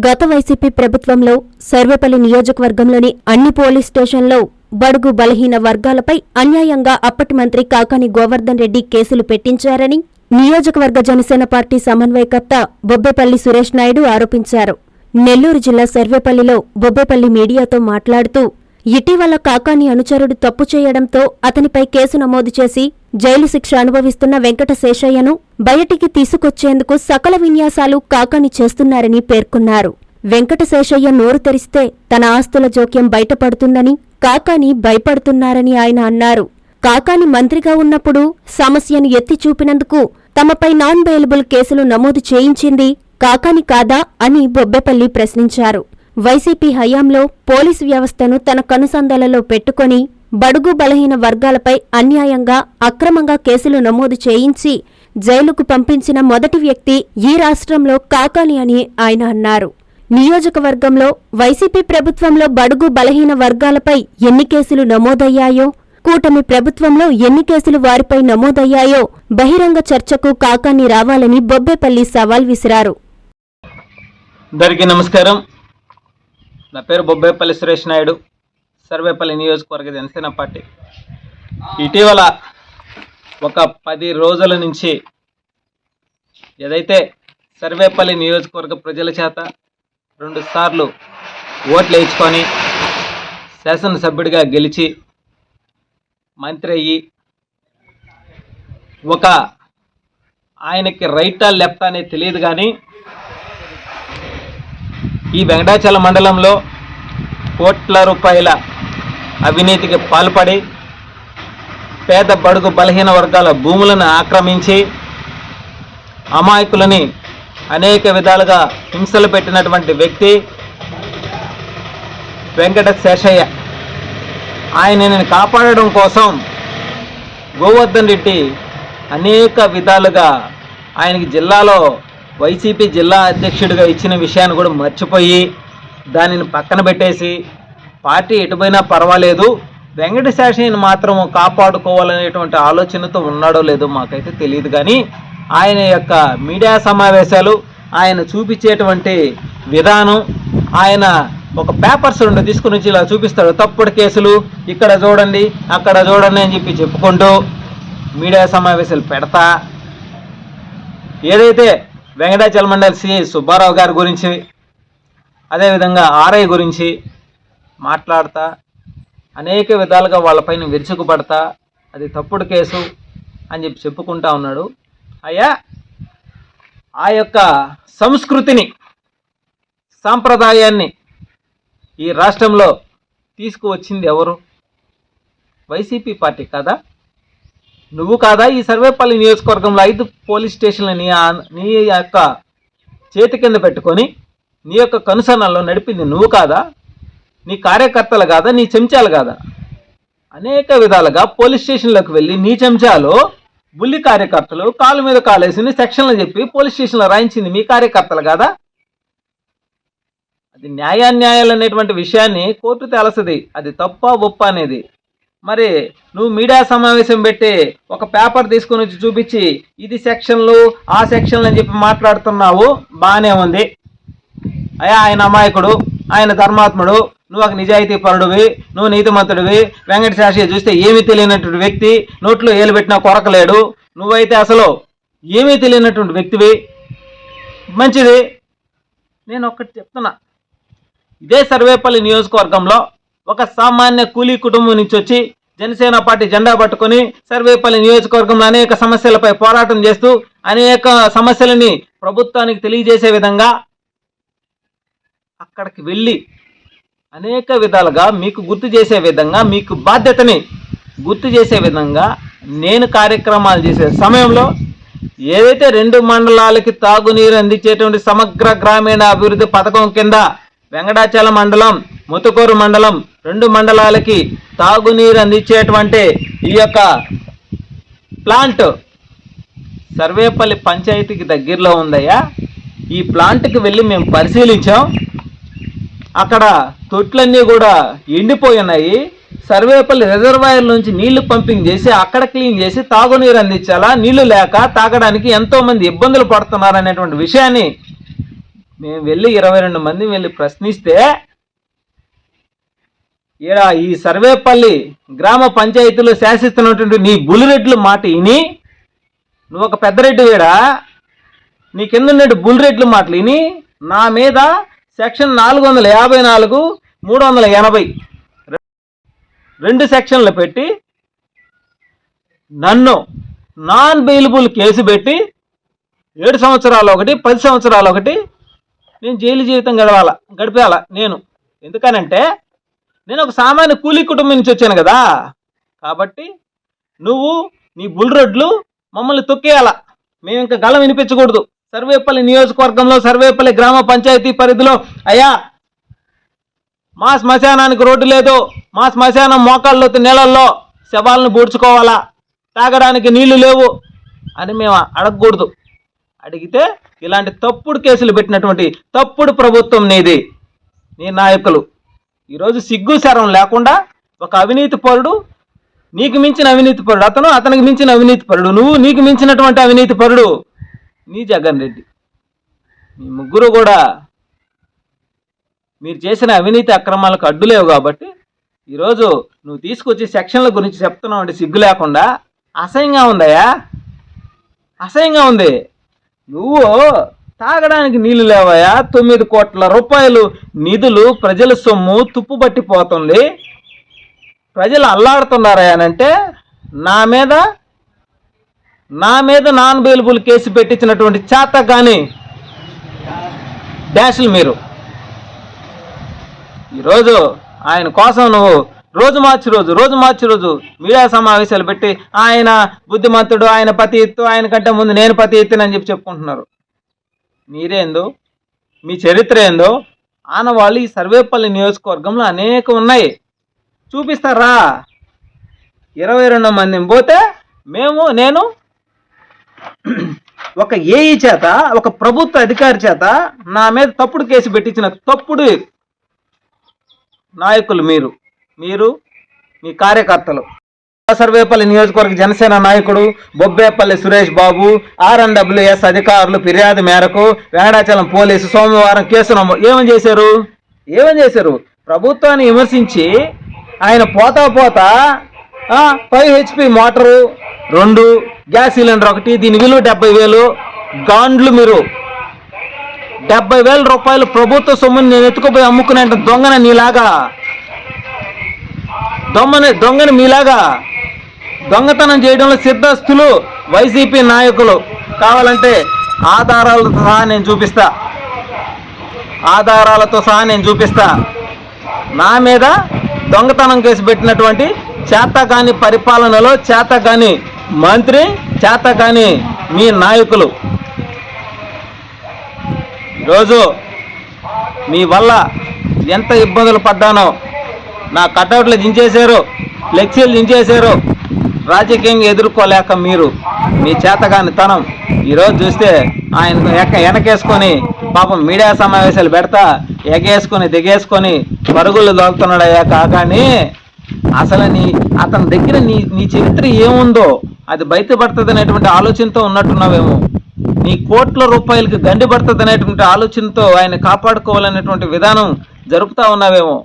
గత వైసీపీ ప్రభుత్వంలో సర్వేపల్లి నియోజకవర్గంలోని అన్ని పోలీస్ స్టేషన్లో బడుగు బలహీన వర్గాలపై అన్యాయంగా అప్పటి మంత్రి కాకాని గోవర్ధన్ రెడ్డి కేసులు పెట్టించారని నియోజకవర్గ జనసేన పార్టీ సమన్వయకర్త బొబ్బేపల్లి సురేష్ నాయుడు ఆరోపించారు. నెల్లూరు జిల్లా సర్వేపల్లిలో బొబ్బేపల్లి మీడియాతో మాట్లాడుతూ, ఇటీవల కాకాని అనుచరుడు తప్పు చేయడంతో అతనిపై కేసు నమోదు చేసి జైలు శిక్ష అనుభవిస్తున్న వెంకట శేషయ్యను బయటికి తీసుకొచ్చేందుకు సకల విన్యాసాలు కాకాని చేస్తున్నారని పేర్కొన్నారు. వెంకట శేషయ్య నోరు తెరిస్తే తన ఆస్తుల జోక్యం బయటపడుతుందని కాకాని భయపడుతున్నారని ఆయన అన్నారు. కాకాని మంత్రిగా ఉన్నప్పుడు సమస్యను ఎత్తి చూపినందుకు తమపై నాన్ బెయిలబుల్ కేసులు నమోదు చేయించింది కాకాని కాదా అని బొబ్బేపల్లి ప్రశ్నించారు. వైసీపీ హయాంలో పోలీసు వ్యవస్థను తన కనుసందలలో పెట్టుకుని బడుగు బలహీన వర్గాలపై అన్యాయంగా అక్రమంగా కేసులు నమోదు చేయించి జైలుకు పంపించిన మొదటి వ్యక్తి ఈ రాష్ట్రంలో కాకాని అని ఆయన అన్నారు. నియోజకవర్గంలో వైసీపీ ప్రభుత్వంలో బడుగు బలహీన వర్గాలపై ఎన్ని కేసులు నమోదయ్యాయో, కూటమి ప్రభుత్వంలో ఎన్ని కేసులు వారిపై నమోదయ్యాయో బహిరంగ చర్చకు కాకాని రావాలని బొబ్బేపల్లి సవాల్ విసిరారు. అందరికీ నమస్కారం. నా పేరు బొబ్బేపల్లి సురేష్ నాయుడు, సర్వేపల్లి నియోజకవర్గ జనసేన పార్టీ. ఇటీవల ఒక 10 రోజుల నుంచి ఏదైతే సర్వేపల్లి నియోజకవర్గ ప్రజల చేత 2 సార్లు ఓట్లు వేయించుకొని శాసనసభ్యుడిగా గెలిచి మంత్రి అయ్యి ఒక ఆయనకి రైటా లెఫ్ట్ అనేది తెలియదు, కానీ ఈ వెంకటాచలం మండలంలో కోట్ల రూపాయల అవినీతికి పాల్పడి పేద బడుగు బలహీన వర్గాల భూములను ఆక్రమించి అమాయకులని అనేక విధాలుగా హింసలు పెట్టినటువంటి వ్యక్తి వెంకట శేషయ్య. ఆయనని కాపాడడం కోసం గోవర్ధన్ రెడ్డి అనేక విధాలుగా ఆయనకి జిల్లాలో వైసీపీ జిల్లా అధ్యక్షుడిగా ఇచ్చిన విషయాన్ని కూడా మర్చిపోయి దానిని పక్కన పెట్టేసి పార్టీ ఎటుపోయినా పర్వాలేదు, వెంకట శేషయ్యని మాత్రం కాపాడుకోవాలనేటువంటి ఆలోచనతో ఉన్నాడో లేదో మాకైతే తెలియదు. కానీ ఆయన యొక్క మీడియా సమావేశాలు, ఆయన చూపించేటువంటి విధానం, ఆయన ఒక పేపర్స్ 2 తీసుకుని వచ్చి ఇలా చూపిస్తాడు. తప్పుడు కేసులు ఇక్కడ చూడండి, అక్కడ చూడండి అని చెప్పుకుంటూ మీడియా సమావేశాలు పెడతా, ఏదైతే వెంకటాచలం మండలి సిఐ సుబ్బారావు గారి గురించి, అదేవిధంగా ఆర్ఐ గురించి మాట్లాడతా అనేక విధాలుగా వాళ్ళపైన విరుచుకుపడతా అది తప్పుడు కేసు అని చెప్పుకుంటా ఉన్నాడు. అయ్యా, ఆ యొక్క సంస్కృతిని, సాంప్రదాయాన్ని ఈ రాష్ట్రంలో తీసుకువచ్చింది ఎవరు? వైసీపీ పార్టీ కాదా? నువ్వు కాదా? ఈ సర్వేపల్లి నియోజకవర్గంలో 5 పోలీస్ స్టేషన్లని నీ యొక్క చేతి కింద పెట్టుకొని నీ యొక్క కనుసన్నల్లో నడిపింది నువ్వు కాదా? నీ కార్యకర్తలు కాదా? నీ చెంచాలు కాదా? అనేక విధాలుగా పోలీస్ స్టేషన్లోకి వెళ్ళి నీ చెంచాలు బుల్లి కార్యకర్తలు కాలు మీద కాలేసి సెక్షన్లు చెప్పి పోలీస్ స్టేషన్లో రాయించింది మీ కార్యకర్తలు కాదా? అది న్యాయాన్యాయాలు అనేటువంటి విషయాన్ని కోర్టు తేలసది, అది తప్ప ఒప్ప అనేది. మరి నువ్వు మీడియా సమావేశం పెట్టి ఒక పేపర్ తీసుకుని వచ్చి చూపించి ఇది సెక్షన్లు ఆ సెక్షన్లు అని చెప్పి మాట్లాడుతున్నావు, బాగానే ఉంది. అయ్యా, ఆయన అమాయకుడు, ఆయన ధర్మాత్ముడు, నువ్వు ఒక నిజాయితీ పరుడివి, నువ్వు నీతిమంతుడివి. వెంకట శేషయ్య చూస్తే ఏమీ తెలియనటువంటి వ్యక్తి, నోట్లో ఏలు పెట్టినా కొరకలేడు. నువ్వైతే అసలు ఏమీ తెలియనటువంటి వ్యక్తివి. మంచిది. నేను ఒక్కటి చెప్తున్నా, ఇదే సర్వేపల్లి నియోజకవర్గంలో ఒక సామాన్య కూలీ కుటుంబం నుంచి వచ్చి జనసేన పార్టీ జెండా పట్టుకొని సర్వేపల్లి నియోజకవర్గంలో అనేక సమస్యలపై పోరాటం చేస్తూ అనేక సమస్యలని ప్రభుత్వానికి తెలియజేసే విధంగా అక్కడికి వెళ్ళి అనేక విధాలుగా మీకు గుర్తు చేసే విధంగా, మీకు బాధ్యతని గుర్తు చేసే విధంగా నేను కార్యక్రమాలు చేసే సమయంలో ఏదైతే 2 మండలాలకి తాగునీరు అందించేటువంటి సమగ్ర గ్రామీణ అభివృద్ధి పథకం కింద వెంకటాచలం మండలం, ముతుకూరు మండలం 2 మండలాలకి తాగునీరు అందించేటువంటి ఈ యొక్క ప్లాంట్ సర్వేపల్లి పంచాయతీకి దగ్గరలో ఉందయ్యా. ఈ ప్లాంట్కి వెళ్ళి మేము పరిశీలించాం. అక్కడ తొట్లన్నీ కూడా ఎండిపోయి ఉన్నాయి. సర్వేపల్లి రిజర్వాయర్ నుంచి నీళ్లు పంపింగ్ చేసి అక్కడ క్లీన్ చేసి తాగునీరు అందించాలా, నీళ్లు లేక తాగడానికి ఎంతోమంది ఇబ్బందులు పడుతున్నారు అనేటువంటి విషయాన్ని మేము వెళ్ళి 22 మంది వెళ్ళి ప్రశ్నిస్తే ఈడ ఈ సర్వేపల్లి గ్రామ పంచాయతీలో శాసిస్తున్నటువంటి నీ బుల్లిరెడ్లు మాట విని, నువ్వు ఒక పెద్దరెడ్డి వీడా, నీ కింద ఉన్నట్టు బుల్లిరెడ్లు మాటలు విని నా మీద సెక్షన్ 454, 380 రెండు సెక్షన్లు పెట్టి నన్ను నాన్ బెయిలబుల్ కేసు పెట్టి 7 సంవత్సరాలు ఒకటి, 10 సంవత్సరాలు ఒకటి నేను జైలు జీవితం గడిపేయాల నేను. ఎందుకనంటే నేను ఒక సామాన్య కూలీ కుటుంబం నుంచి వచ్చాను కదా. కాబట్టి నువ్వు నీ బుల్రొడ్లు మమ్మల్ని తొక్కేయాల. మేము ఇంకా గళం వినిపించకూడదు. సర్వేపల్లి నియోజకవర్గంలో సర్వేపల్లి గ్రామ పంచాయతీ పరిధిలో అయ్యా మా శ్మశానానికి రోడ్డు లేదు, మా శ్మశానం మోకాళ్ళలో నీళ్ళల్లో శవాలను బూడ్చుకోవాలా, తాగడానికి నీళ్లు లేవు అని మేము అడగకూడదు. అడిగితే ఇలాంటి తప్పుడు కేసులు పెట్టినటువంటి తప్పుడు ప్రభుత్వం నీది, నీ నాయకులు. ఈరోజు సిగ్గు శరం లేకుండా ఒక అవినీతి పరుడు, నీకు మించిన అవినీతి పరుడు అతను, అతనికి మించిన అవినీతి పరుడు నువ్వు, నీకు మించినటువంటి అవినీతి పరుడు నీ జగన్ రెడ్డి. మీ ముగ్గురు కూడా మీరు చేసిన అవినీతి అక్రమాలకు అడ్డులేవు కాబట్టి ఈరోజు నువ్వు తీసుకొచ్చి సెక్షన్ల గురించి చెప్తున్నావు అంటే సిగ్గు లేకుండా. అసహ్యంగా ఉందయ్యా, అసహ్యంగా ఉంది. నువ్వు తాగడానికి నీళ్లు లేవయా, 9 కోట్ల రూపాయలు నిధులు ప్రజల సొమ్ము తుప్పుబట్టిపోతుంది, ప్రజలు అల్లాడుతున్నారనంటే నా మీద నాన్ బెయిలబుల్ కేసు పెట్టించినటువంటి చేత కానీ డాషులు మీరు. ఈరోజు ఆయన కోసం నువ్వు రోజు మార్చి రోజు మీడియా సమావేశాలు పెట్టి ఆయన బుద్ధిమంతుడు, ఆయన పతి ఎత్తు, ఆయన కంటే ముందు నేను పతి ఎత్తునని చెప్పుకుంటున్నారు. మీరేందో, మీ చరిత్ర ఏందో ఆనవాళ్ళు ఈ సర్వేపల్లి నియోజకవర్గంలో అనేక ఉన్నాయి. చూపిస్తారా? 22 మందిని పోతే నేను ఒక ఏఈ చేత, ఒక ప్రభుత్వ అధికారి చేత నా మీద తప్పుడు కేసు పెట్టించిన తప్పుడు నాయకులు మీరు మీ కార్యకర్తలు. సర్వేపల్లి నియోజకవర్గ జనసేన నాయకుడు బొబ్బేపల్లి సురేష్ బాబు, RNWS అధికారులు ఫిర్యాదు మేరకు వెంకటాచలం పోలీసు సోమవారం కేసు ఏమని చేశారు? ప్రభుత్వాన్ని విమర్శించి ఆయన పోతా 5 HP మోటారు 2, గ్యాస్ సిలిండర్ 1, దీని విలువ 70,000 గాండ్లు. మీరు 70,000 రూపాయలు ప్రభుత్వ సొమ్ముని నేను ఎత్తుకుపోయి అమ్ముకునే దొంగని మీలాగా దొంగతనం చేయడంలో సిద్ధస్తులు వైసీపీ నాయకులు. కావాలంటే ఆధారాలతో సహా నేను చూపిస్తా. నా మీద దొంగతనం కేసు పెట్టినటువంటి చేతగాని పరిపాలనలో చేతగాని మంత్రి, చేతగాని మీ నాయకులు. ఈరోజు మీ వల్ల ఎంత ఇబ్బందులు పడ్డానో, నా కటౌట్లు దించేశారు, ఫ్లెక్సీలు దించేశారు, రాజకీయంగా ఎదుర్కోలేక మీరు మీ చేతగాని తనం ఈరోజు చూస్తే ఆయన వెనకేసుకొని పాపం మీడియా సమావేశాలు పెడతా ఎగేసుకొని దిగేసుకొని పరుగులు దొరుకుతున్నాడయ్యా. కాకాని అసలు అతని దగ్గర నీ చరిత్ర ఏముందో అది బయటపడుతుంది అనేటువంటి ఆలోచనతో ఉన్నట్టున్నావేమో. నీ కోట్ల రూపాయలకి గండి పడుతుంది అనేటువంటి ఆలోచనతో ఆయన కాపాడుకోవాలనేటువంటి విధానం జరుపుతా ఉన్నావేమో.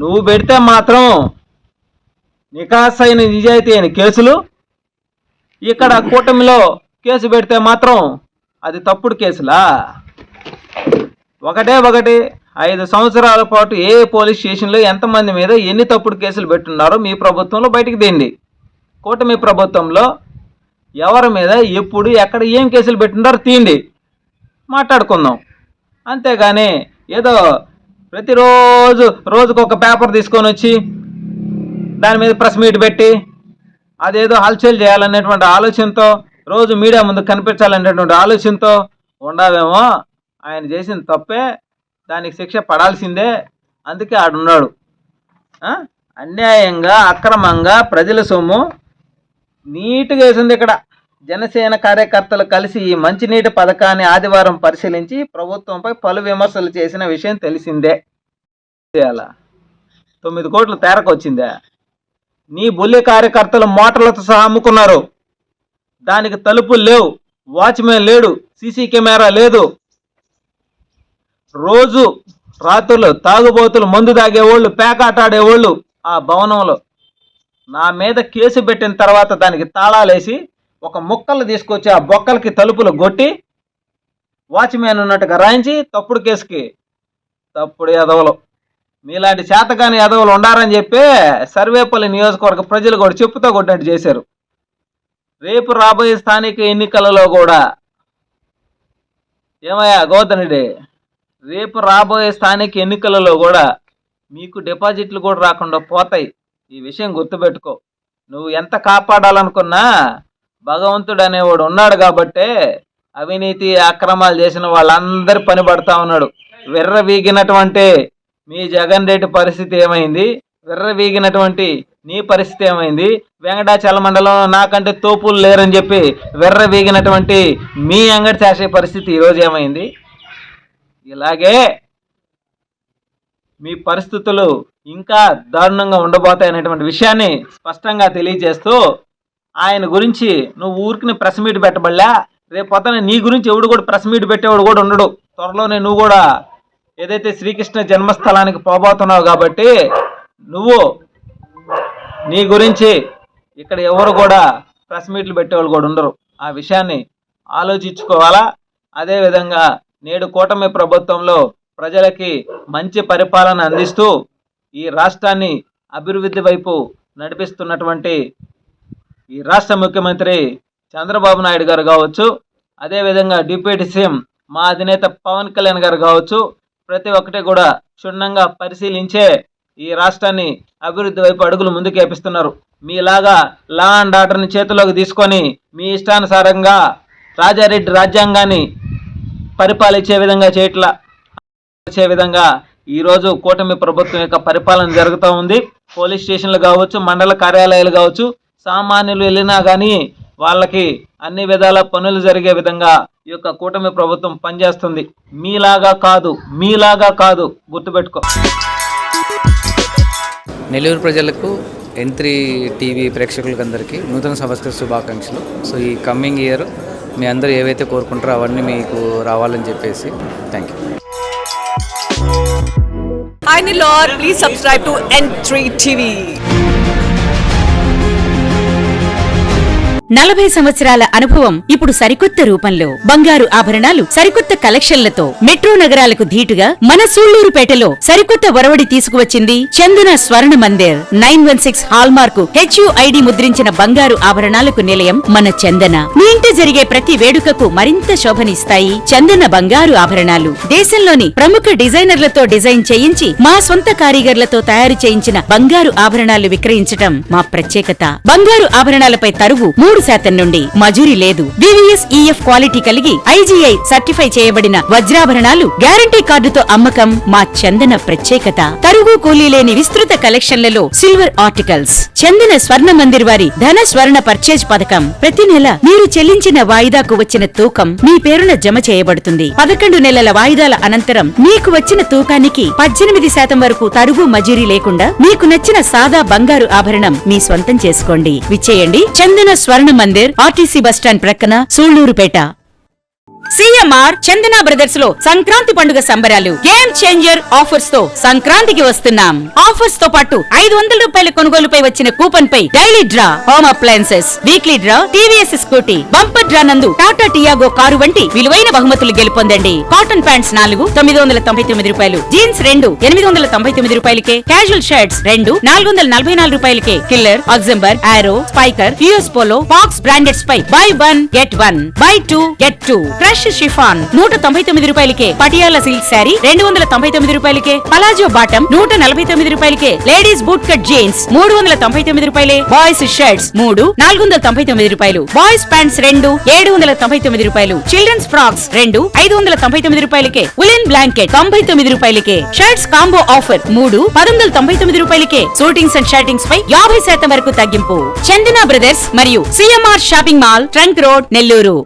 నువ్వు పెడితే మాత్రం నికాసైన నిజాయితీ అయిన కేసులు, ఇక్కడ కూటమిలో కేసు పెడితే మాత్రం అది తప్పుడు కేసులా? ఒకటి 5 సంవత్సరాల పాటు ఏ పోలీస్ స్టేషన్లో ఎంతమంది మీద ఎన్ని తప్పుడు కేసులు పెట్టున్నారో మీ ప్రభుత్వంలో బయటికి తేండి. కూటమి ప్రభుత్వంలో ఎవరి మీద ఎప్పుడు ఎక్కడ ఏం కేసులు పెట్టినారో తీయండి, మాట్లాడుకుందాం. అంతేగాని ఏదో రోజుకొక పేపర్ తీసుకొని వచ్చి దాని మీద ప్రెస్ మీట్ పెట్టి అదేదో హల్చల్ చేయాలనేటువంటి ఆలోచనతో, రోజు మీడియా ముందు కనిపించాలనేటువంటి ఆలోచనతో ఉండవేమో. ఆయన చేసిన తప్పే, దానికి శిక్ష పడాల్సిందే. అందుకే ఆడున్నాడు. అన్యాయంగా అక్రమంగా ప్రజల సొమ్ము నీట్గా వేసింది. ఇక్కడ జనసేన కార్యకర్తలు కలిసి ఈ మంచినీటి పథకాన్ని ఆదివారం పరిశీలించి ప్రభుత్వంపై పలు విమర్శలు చేసిన విషయం తెలిసిందే. 9 కోట్లు తేరకొచ్చిందే. నీ బుల్లి కార్యకర్తలు మోటార్లతో సహా అమ్ముకున్నారు. దానికి తలుపులు లేవు, వాచ్మెన్ లేడు, సీసీ కెమెరా లేదు. రోజు రాత్రులు తాగుబోతులు, మందు తాగేవాళ్ళు, పేకాట ఆడేవాళ్ళు ఆ భవనంలో నా మీద కేసు పెట్టిన తర్వాత దానికి తాళాలేసి ఒక ముక్కలు తీసుకొచ్చి ఆ బొక్కలకి తలుపులు కొట్టి వాచ్మ్యాన్ ఉన్నట్టుగా రాయించి తప్పుడు కేసుకి తప్పుడు ఎదవలు, మీలాంటి చేతగాని ఎదవలు ఉండారని చెప్పి సర్వేపల్లి నియోజకవర్గ ప్రజలు కూడా చెప్పుతో కొట్టినట్టు చేశారు. రేపు రాబోయే స్థానిక ఎన్నికలలో కూడా ఏమయ్యా గోవర్ధన్ రెడ్డి, రేపు రాబోయే స్థానిక ఎన్నికలలో కూడా మీకు డిపాజిట్లు కూడా రాకుండా పోతాయి. ఈ విషయం గుర్తుపెట్టుకో. నువ్వు ఎంత కాపాడాలనుకున్నా భగవంతుడు అనేవాడు ఉన్నాడు కాబట్టే అవినీతి అక్రమాలు చేసిన వాళ్ళందరి పని పడతా ఉన్నాడు. విర్రవీగినటువంటి మీ జగన్ రెడ్డి పరిస్థితి ఏమైంది? విర్రవీగినటువంటి నీ పరిస్థితి ఏమైంది? వెంకటాచల మండలం నాకంటే తోపులు లేరని చెప్పి విర్రవీగినటువంటి మీ అంగడి చేసే పరిస్థితి ఈరోజు ఏమైంది? ఇలాగే మీ పరిస్థితులు ఇంకా దారుణంగా ఉండబోతాయనేటువంటి విషయాన్ని స్పష్టంగా తెలియజేస్తూ, ఆయన గురించి నువ్వు ఊరికి ప్రెస్ మీట్ పెట్టబడలే, రేపు పొద్దున నీ గురించి ఎవడు కూడా ప్రెస్ మీట్ పెట్టేవాడు కూడా ఉండడు. త్వరలోనే నువ్వు కూడా ఏదైతే శ్రీకృష్ణ జన్మస్థలానికి పోబోతున్నావు కాబట్టి నువ్వు నీ గురించి ఇక్కడ ఎవరు కూడా ప్రెస్ మీట్లు పెట్టేవాళ్ళు కూడా ఉండరు. ఆ విషయాన్ని ఆలోచించుకోవాలా. అదేవిధంగా నేడు కూటమి ప్రభుత్వంలో ప్రజలకి మంచి పరిపాలన అందిస్తూ ఈ రాష్ట్రాన్ని అభివృద్ధి వైపు నడిపిస్తున్నటువంటి ఈ రాష్ట్ర ముఖ్యమంత్రి చంద్రబాబు నాయుడు గారు కావచ్చు, అదేవిధంగా డిప్యూటీ సీఎం మా అధినేత పవన్ కళ్యాణ్ గారు కావచ్చు, ప్రతి ఒక్కటి కూడా క్షుణ్ణంగా పరిశీలించే ఈ రాష్ట్రాన్ని అభివృద్ధి వైపు అడుగులు ముందుకేపిస్తున్నారు. మీలాగా లా అండ్ ఆర్డర్ని చేతిలోకి తీసుకొని మీ ఇష్టానుసారంగా రాజారెడ్డి రాజ్యాంగాన్ని పరిపాలించే విధంగా చేసే విధంగా ఈరోజు కూటమి ప్రభుత్వం యొక్క పరిపాలన జరుగుతూ ఉంది. పోలీస్ స్టేషన్లు కావచ్చు, మండల కార్యాలయాలు కావచ్చు, సామాన్యులు వెళ్ళినా కానీ వాళ్ళకి అన్ని విధాల పనులు జరిగే విధంగా ఈ యొక్క కూటమి ప్రభుత్వం పనిచేస్తుంది. మీలాగా కాదు గుర్తుపెట్టుకో. నెల్లూరు ప్రజలకు N3 టీవీ ప్రేక్షకులందరికీ నూతన సంవత్సర శుభాకాంక్షలు. సో ఈ కమ్మింగ్ ఇయర్ మీ అందరూ ఏవైతే కోరుకుంటారో అవన్నీ మీకు రావాలని చెప్పేసి thank you. Hi Nilor, please subscribe to N3 TV. 40 సంవత్సరాల అనుభవం ఇప్పుడు సరికొత్త రూపంలో బంగారు ఆభరణాలు సరికొత్త కలెక్షన్లతో మెట్రో నగరాలకు ధీటుగా మన సూళ్లూరుపేటలో సరికొత్త ఒరవడి తీసుకువచ్చింది చందన స్వర్ణ మందిర్. 916 హాల్మార్క్ HUID ముద్రించిన బంగారు ఆభరణాలకు నిలయం మన చందన. మీ ఇంట జరిగే ప్రతి వేడుకకు మరింత శోభనిస్తాయి చందన బంగారు ఆభరణాలు. దేశంలోని ప్రముఖ డిజైనర్లతో డిజైన్ చేయించి మా సొంత కారీగర్లతో తయారు చేయించిన బంగారు ఆభరణాలు విక్రయించటం మా ప్రత్యేకత. బంగారు ఆభరణాలపై తరుగు 3% నుండి, మజూరీ లేదు. VVS EF క్వాలిటీ కలిగి IGI సర్టిఫై చేయబడిన వజ్రాభరణాలు గ్యారంటీ కార్డుతో అమ్మకం మా చందన ప్రత్యేకత. తరుగు కూలీ లేని విస్తృత కలెక్షన్లలో సిల్వర్ ఆర్టికల్స్. చందన స్వర్ణ మందిర్ వారి ధన స్వర్ణ పర్చేజ్ పథకం. ప్రతి నెల మీరు చెల్లించిన వాయిదాకు వచ్చిన తూకం మీ పేరున జమ చేయబడుతుంది. 11 నెలల వాయిదాల అనంతరం మీకు వచ్చిన తూకానికి 18% వరకు తరుగు మజూరీ లేకుండా మీకు నచ్చిన సాదా బంగారు ఆభరణం మీ సొంతం చేసుకోండి. విచ్చేయండి చందన స్వర్ణ మందిర్, RTC బస్టాండ్ ప్రక్కన, సూళ్లూరుపేట. CMR చందన బ్రదర్స్ లో సంక్రాంతి పండుగ సంబరాలు గేమ్ చేంజర్ ఆఫర్స్ తో సంక్రాంతికి వస్తున్నాం. ఆఫర్స్ తో పాటు 500 రూపాయల కొనుగోలుపై వచ్చిన కూపన్ పై daily draw home appliances, weekly draw TVS Scooty, bumper draw నందు టాటా టియాగో కారు వంటి విలువైన బహుమతులు గెలుపొందండి. కాటన్ ప్యాంట్స్ 4 999 రూపాయలు, జీన్స్ 2 899 రూపాయలకే, క్యాజువల్ షర్ట్స్ 2 444 రూపాయలకే, killer, Oxemberg, Arrow, Spykar, US Polo, Fox brandeds పై buy 1 get 1, buy 2 get 2, crush chiffon 199 రూపాయలకే, పటియాలా సిల్క్ శారీ 299 రూపాయలకే, పలాజో బాటం 149 రూపాయలకే, లేడీస్ బూట్ కట్ జీన్స్ 399 రూపాయలే, బాయ్స్ షర్ట్స్ 3 499 రూపాయలు, బాయ్స్ ప్యాంట్స్ 2 799 రూపాయలు, చిల్డ్రన్స్ ఫ్రాక్స్ 2 599 రూపాయలకే, ఉలెన్ బ్లాంకెట్ 99 రూపాయలకే, షర్ట్స్ కాంబో ఆఫర్ 3 1199 రూపాయలకే, షూటింగ్స్ అండ్ షర్టింగ్స్ పై 50% వరకు తగ్గింపు. చందన బ్రదర్స్ మరియు CMR shopping mall, trunk road, Nellore.